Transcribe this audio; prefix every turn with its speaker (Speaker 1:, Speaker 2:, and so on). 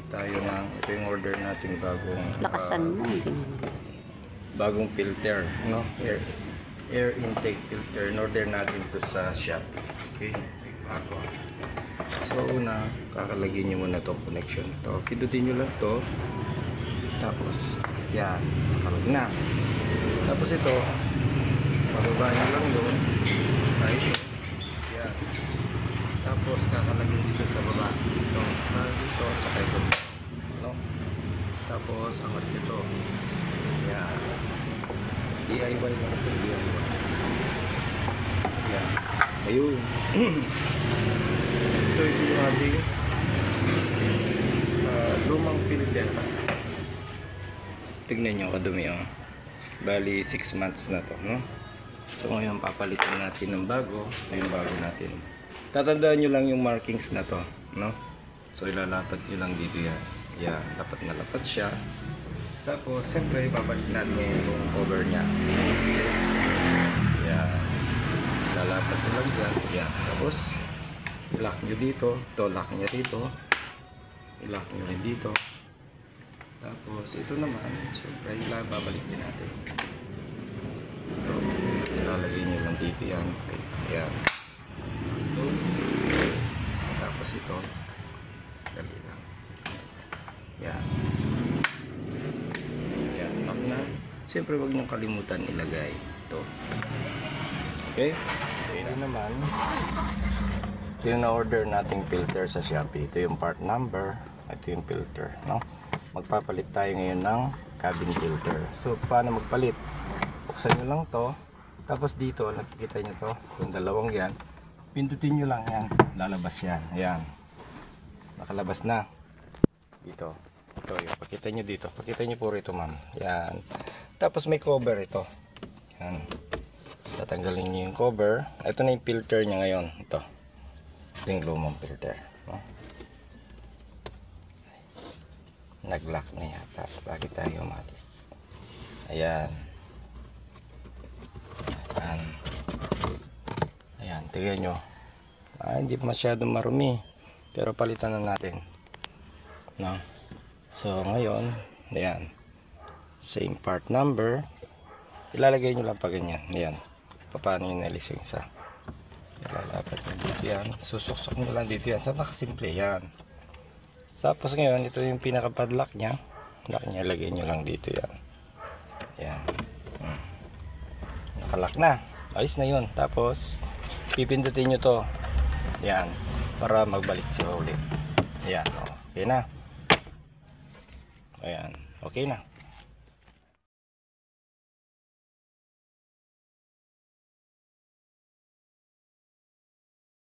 Speaker 1: tayo ng, ito yung order nating
Speaker 2: Lakasan mo.
Speaker 1: bagong filter, no? Air intake filter. In-order natin to sa Shopee. Okay? Ako. So una, kakalagyan nyo muna itong connection to. Pindutin nyo lang to. Tapos, yan. Nakalag na. Tapos ito, pababa nyo lang doon. Right? Yan. Tapos, kakalagyan dito sa baba. Ito, sa dito, saka sa baba. No? Tapos, angat dito. Yan. DIY lang ito. DIY. Yan. Ayun. So, ito yung ating lumang filter. Tignan nyo kadumi, oh. Bali 6 months na to, no? So ngayon papalitan natin ng bago. Ito yung bago natin. Tatandaan nyo lang yung markings na to, no? So ilalapat nyo lang dito yan. Yan, lapat na lapat siya. Tapos siyempre babalik natin ngayon itong cover nya. Yan. Lalapat nyo lang dyan. Yan. Tapos lock nyo dito. Ito lock nyo dito. I-lock nyo rin dito. Tapos ito naman, siyempre babalik din natin. Ito, ilalagay nyo lang dito yan. Okay. Yan. Ito. Tapos ito. Dali lang. Yan. Yan. Lock na. Siyempre huwag nyo kalimutan ilagay. Ito. Okay? Ito naman. Ito yung na-order nating filter sa Shopee. Ito yung part number. Ito yung filter. No? Magpapalit tayo ngayon ng cabin filter. So, paano magpalit? Buksan nyo lang to. Tapos dito, nakikita nyo to. Yung dalawang yan. Pindutin nyo lang yan. Lalabas yan. Ayan. Nakalabas na. Dito. Ito yung pakita nyo dito. Pakita nyo puro ito, ma'am. Yan. Tapos may cover ito. Yan. Tatanggalin nyo yung cover. Ito na yung filter nya ngayon. Ito. Ito yung lumang filter. No? Nag-lock na yata. Bakit tayo umalis? Ayan. Ayan. Ayan. Tignan nyo. Hindi masyadong marumi. Pero palitan na natin. No? So, ngayon. Ayan. Same part number. Ilalagay nyo lang pa ganyan. Ayan. Paano yung nalising sa ilalapat nyo dito yan. Susuksok nyo lang dito yan. Sa makasimple yan. Tapos ngayon, ito yung pinaka-padlock nya. Lock nya, lagay nyo lang dito yan. Ayan. Nakalock na. Ayos na yun. Tapos, pipindutin nyo to. Ayan. Para magbalik siya ulit. Ayan. Okay na. Ayan. Okay na.